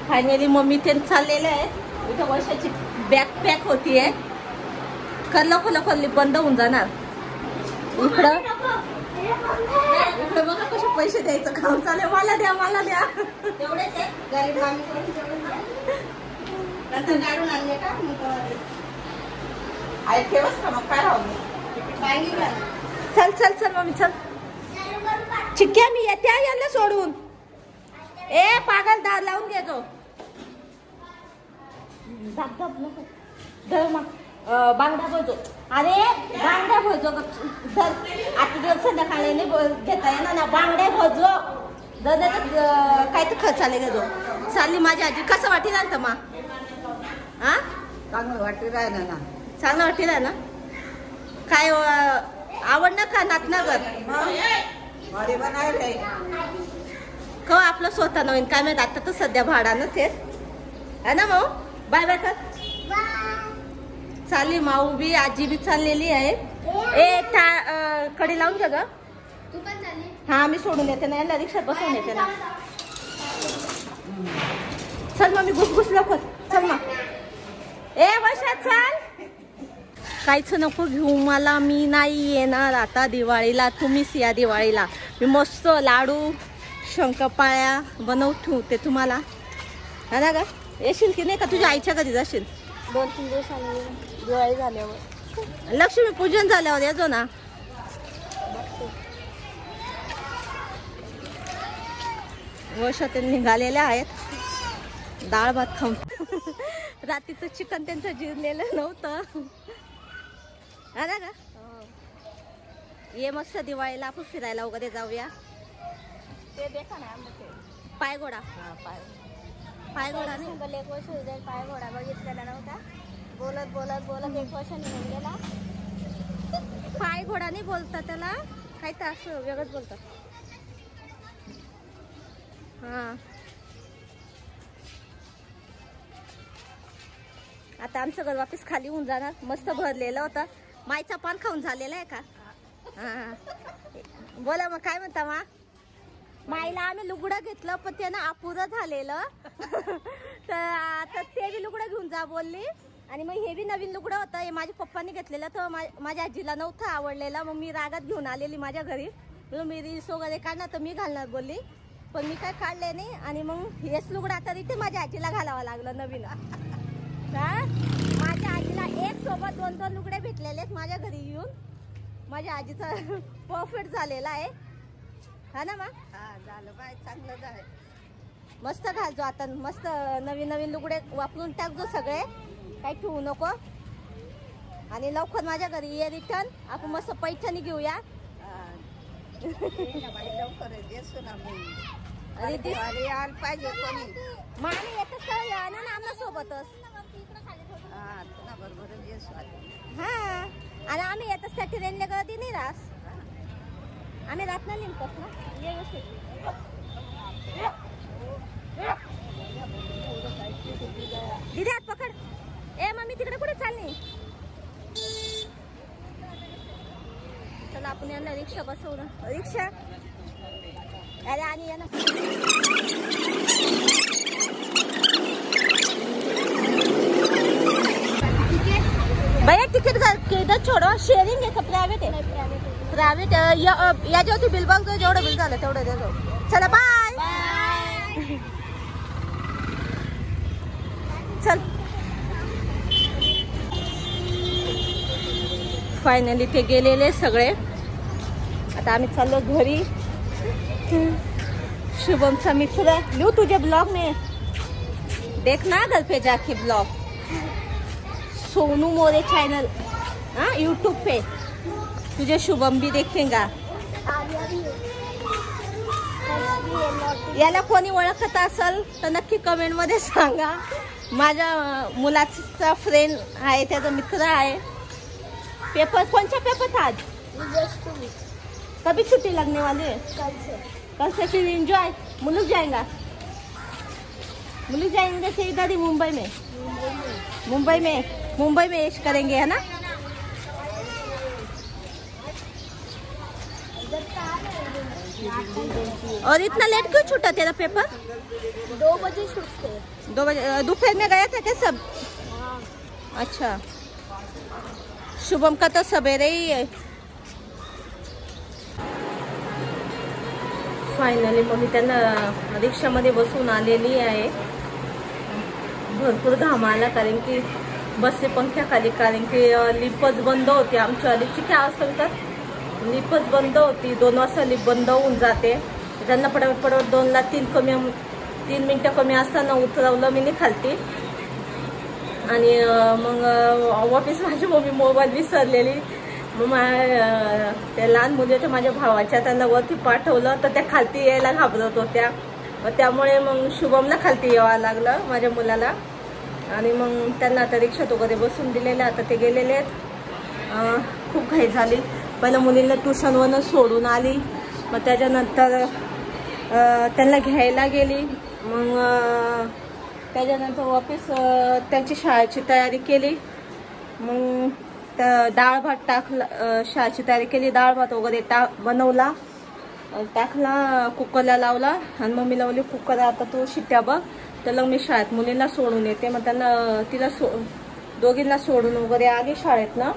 Finally mummy ते चाललेले आहे. इथं वर्षाची बॅग पॅक होतीये. करलं खोल बंद होऊन जाणार. इकडं बघा कसे पैसे द्यायचं काम चालेल. मला द्या तेवढेच आहे. गरीब माणूस नंतर काढून आणले का आई ठेवच का मग काय राहू. चल मम्मी चल. चिक्क्या मी येत्या याला सोडून. ए पागल दार लावून घ्यायचो. बांगडा भजो. अरे बांगड्या भजो आता दिवस संध्याकाळी घेता येणार ना. बांगड्या भजो काय तर खर्च आले घेजो. चालली माझी आजी. कसं वाटी राहतं मा. हा चांगलं वाटी राहिलं ना. चांगलं वाटी राह ना. काय आवडणार का नातनगर बनायलंय क आपलं स्वतः नवीन काय माहित. आता तर सध्या भाडानच आहे ना माऊ. बाय बाय कर. चालली माऊ बी आजी बी चाललेली आहे. ए कडी लावून घ्या ग. हा मी सोडून येते ना. यांना रिक्षात बसवून येते ना. चल मग मी घुसघुस लवकर. चल मग. ए वर्षात चल. काहीच नको घेऊ मला. मी नाही येणार आता दिवाळीला. तुम्हीच या दिवाळीला. मी मस्त लाडू शंकरपाळ्या बनवून ठेवते तुम्हाला. हा ना ग. येशील की नाही का. तुझ्या आईच्या कधी जाशील. 2-3 दिवसांनी दिवाळी झाल्यावर. लक्ष्मी पूजन झाल्यावर येजो ना. वर्षात निघालेल्या आहेत. डाळ भात खाऊन. रात्रीचं चिकन त्यांचं जिरलेलं नव्हतं. हा ना ग. ये मस्त दिवाळीला आपण फिरायला वगैरे जाऊया. ते देखा ना पायघोडा. पायघोडा नाही. एक वर्ष पायघोडा बघितलेला नव्हता. बोलत 1 वर्ष निघून गेला. पायघोडा नाही बोलतात त्याला. काही तर असं वेगळंच बोलतात. हा आता आमचं घर वापस खाली होऊन जाणार. मस्त भरलेलं होतं. माईचा पान खाऊन झालेला आहे का. हा बोला मग काय म्हणता मा. माईला आम्ही लुगडं घेतलं पण त्यानं अपुरं झालेलं. तर आता ते बी लुगडं घेऊन जा बोलली. आणि मग हे बी नवीन लुगडं होतं. हे माझ्या पप्पांनी घेतलेलं. तर माझ्या आजीला नव्हतं आवडलेलं. मग मी रागात घेऊन आलेली माझ्या घरी. मी रील्स वगैरे काढणार तर मी घालणार बोलली. पण मी काय काढले नाही. आणि मग हेच लुगडं आता इथे माझ्या आजीला घालावं लागलं नवीन. माझ्या आजीला एक सोबत 2-2 लुगडे भेटलेले आहेत माझ्या घरी येऊन. माझ्या आजीचा परफेक्ट झालेला आहे. हा ना मा. झालं बाय चांगलं झालं. मस्त घालतो आता. मस्त नवीन लुगडे वापरून टाकतो सगळे. काही ठेवू नको. आणि लवकर माझ्या घरी ये रिटर्न. आपण मस्त पैठणी घेऊया. लवकर पाहिजे कोणी. माने येतच या ना आमच्या सोबतच. हा आणि आम्ही येतच त्या ट्रेनला गर्दी नाही रास. आम्ही रात नाही निघतोच ना. दीदी हात पकड. ए मम्मी तिकडे कुठे चालली. चला आपण यांना रिक्षा बसवू ना. रिक्षा. अरे आणि या ना. भैया टिकट किधर छोड़ो. शेअरिंग आहे का प्रायव्हेट आहे. प्रायव्हेट याच्यावरती बिल बघतो. जेवढं बिल झालं तेवढं देतो. चला बाय. चल. फायनली ते गेलेले सगळे. आता आम्ही चाललो घरी. शुभमचा मित्र लिहू तुझे ब्लॉग में. देखना घर पे जाके ब्लॉग. सोनू मोरे चैनल. हाँ यूट्यूब पे तुझे शुभम भी देखेगा. याला कोणी ओळखत असेल तर नक्की कमेंट मध्ये सांगा. माझ्या मुलाचा फ्रेंड आहे. त्याचा मित्र आहे. पेपर कौन-सा पेपर था आज. कभी छुट्टी लगने वाली है. कल से फिर एंजॉय. मुलुक जाएंगे से इधर ही मुंबई में ऐश करेंगे है ना. और इतना लेट क्यों छूटा तेरा पेपर? 2 बजे छूटते। 2 बजे दोपहर में गया था क्या सब? हाँ। अच्छा, शुभम का तो सवेरे ही है। फायनली मग मी त्यांना रिक्षामध्ये बसून आलेली आहे। भरपूर घाम आला कारण की बसले पंख्याखाली, कारण की लिफ्टच बंद होती आमच्या लिफ्टची काय अवस्था होतात, लिफ्टच बंद होती। 2 वाजता लिफ्ट बंद होऊन जाते। त्यांना पटापट 2 ला 3 मिनिटं कमी असताना उतरवलं मी खालती आणि मग वापस माझी मम्मी मोबाईल विसरलेली। मग त्या लहान मुली होत्या माझ्या भावाच्या, त्यांना वरती पाठवलं तर त्या खालती यायला घाबरत होत्या। मग त्यामुळे मग शुभमला खालती यावं लागलं माझ्या मुलाला आणि मग त्यांना आता रिक्षात वगैरे बसून दिलेलं। आता ते गेलेले आहेत। खूप घाई झाली। पहिलं मुलींना ट्युशनवरून सोडून आली, मग त्याच्यानंतर त्यांना घ्यायला गेली, मग त्याच्यानंतर वापस त्यांची शाळेची तयारी केली। मग डाळ भात टाकला, शाळेची तयारी केली, डाळ भात वगैरे बनवला, टाकला, कुकरला लावला आणि मम्मी लावली कुकर, आता तो शिट्ट्या बघ। तर मी शाळेत मुलींना सोडून येते, मग तिला दोघींना सोडून वगैरे आली शाळेतनं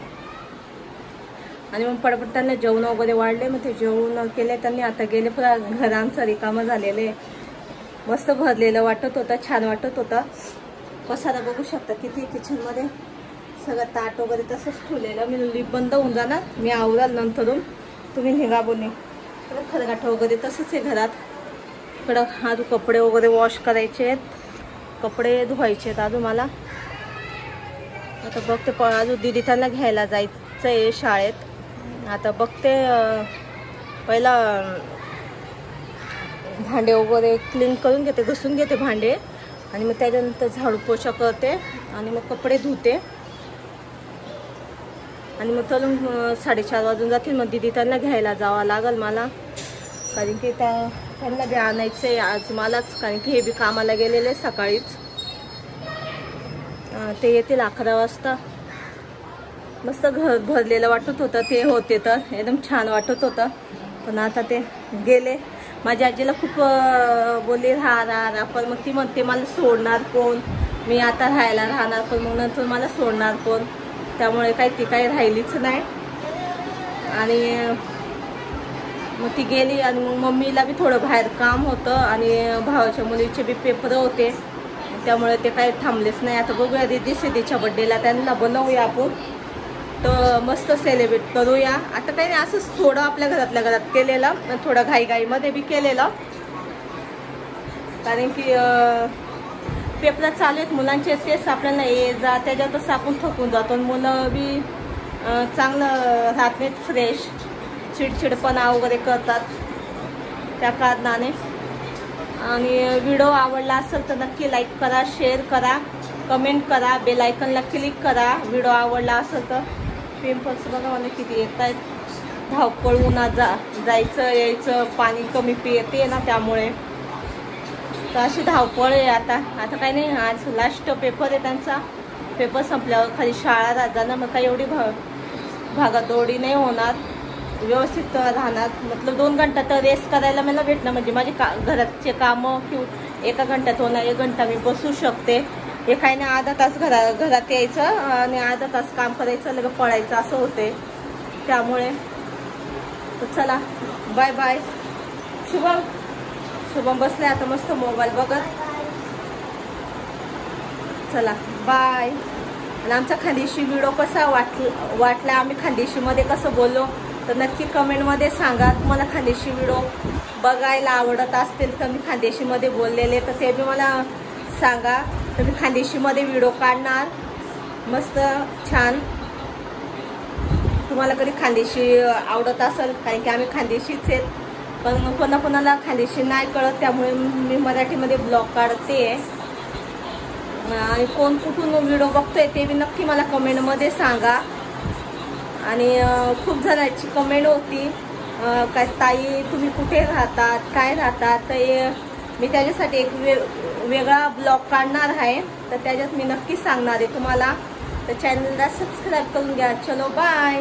आणि मग पटपट त्यांना जेवण वगैरे वाढले। मग ते जेवण केले त्यांनी, आता गेले। पुरा घर आमचं रिकामं झालेले, मस्त भरलेलं वाटत होतं, छान वाटत होतं। पसारा बघू शकता किती किचनमध्ये, सगळं ताट वगैरे तसंच ठेवलेलं। मी लिफ्ट बंद होऊन जाणार, मी आवराल नंतरून, तुम्ही निघा बोलणे। खरगाठ वगैरे तसंच आहे घरात। इकडं अजून कपडे वगैरे वॉश करायचे आहेत, कपडे धुवायचे आहेत अजून मला। आता बघते अजून दीदी त्यांना घ्यायला जायचं आहे शाळेत। आता बघते पहिला भांडे वगैरे क्लीन करून घेते, घुसून घेते भांडे आणि मग त्याच्यानंतर झाडू पोछा करते आणि मग कपडे धुते आणि मग चलून 4:30 वाजून जातील। मग दीदी त्यांना घ्यायला जावं लागेल मला, कारण की त्यांना बी आणायचं आहे आज मलाच, कारण की हे बी कामाला गेलेले सकाळीच। ते येतील 11 वाजता। मस्त घर भरलेलं वाटत होतं, ते होते तर एकदम छान वाटत होतं, पण आता ते गेले। माझ्या आजीला खूप बोलली राहा, पण मग ती म्हणते मला सोडणार कोण, मी आता राहायला राहणार पण मग नंतर मला सोडणार कोण, त्यामुळे ती काही राहिलीच नाही आणि मग ती गेली। आणि मग मम्मीला बी थोडं बाहेर काम होतं आणि भावाच्या मुलीचे बी पेपर होते, त्यामुळे ते काही थांबलेच नाही। आता बघूया दीदी सिद्धीच्या बड्डेला त्यांना बोलवूया आपण, तर मस्त सेलिब्रेट करूया। आता काही नाही, असंच थोडं आपल्या घरातल्या घरात केलेलं, थोडं घाईघाईमध्ये बी केलेलं, कारण की पेपर चालू आहेत मुलांचे, तेच आपल्याला ये जा त्याच्यातच आपण थकून जातो। मुलं बी चांगलं राहत नाहीत फ्रेश, चिडचिडपणा वगैरे करतात त्या कारणाने। आणि व्हिडिओ आवडला असेल तर नक्की लाईक करा, शेअर करा, कमेंट करा, बेल आयकॉनला क्लिक करा व्हिडिओ आवडला असेल तर। पिंपल्स बघा मला किती येत आहेत, धावपळ उन्हात जायचं यायचं, पाणी कमी पिते ना त्यामुळे, तर अशी धावपळ आहे। आता काही नाही, आज लास्ट पेपर आहे त्यांचा, पेपर संपल्यावर खाली शाळा राहत जाणार, मग काही एवढी भागादौडी नाही होणार, व्यवस्थित राहणार। मतलब 2 घंटा तर रेस्ट करायला मला भेटणार, म्हणजे माझे घराचे कामं किंवा 1 घंट्यात होणार, 1 घंटा मी बसू शकते। हे काही नाही, अर्धा तास घरात यायचं आणि अर्धा तास काम करायचं, लगेच पळायचं, असं होते त्यामुळे। तर चला बाय बाय। शुभम बसले आता मस्त मोबाईल बघत, चला बाय। आणि आमचा खानदेशी व्हिडिओ कसा वाटला, आम्ही खानदेशीमध्ये कसं बोललो तर नक्की कमेंटमध्ये सांगा। तुम्हाला खानदेशी व्हिडिओ बघायला आवडत असतील तर मी खानदेशीमध्ये बोललेले तर ते बी मला सांगा, तर मी खानदेशीमध्ये व्हिडिओ काढणार मस्त छान। तुम्हाला कधी खानदेशी आवडत असेल, कारण की आम्ही खानदेशीच आहेत, पण कोणाकोणाला खानदेशी नाही कळत, त्यामुळे मी मराठीमध्ये ब्लॉग काढते। आणि कोण कुठून व्हिडिओ बघतोय ते बी नक्की मला कमेंटमध्ये सांगा। आणि खूप जणांची कमेंट होती काय ताई तुम्ही कुठे राहतात, काय राहतात, तर मी त्याच्यासाठी एक वेगळा ब्लॉग काढणार आहे, तर त्याच्यात मी नक्की सांगणार आहे तुम्हाला, तर चॅनलला सबस्क्राईब करून घ्या। चलो बाय।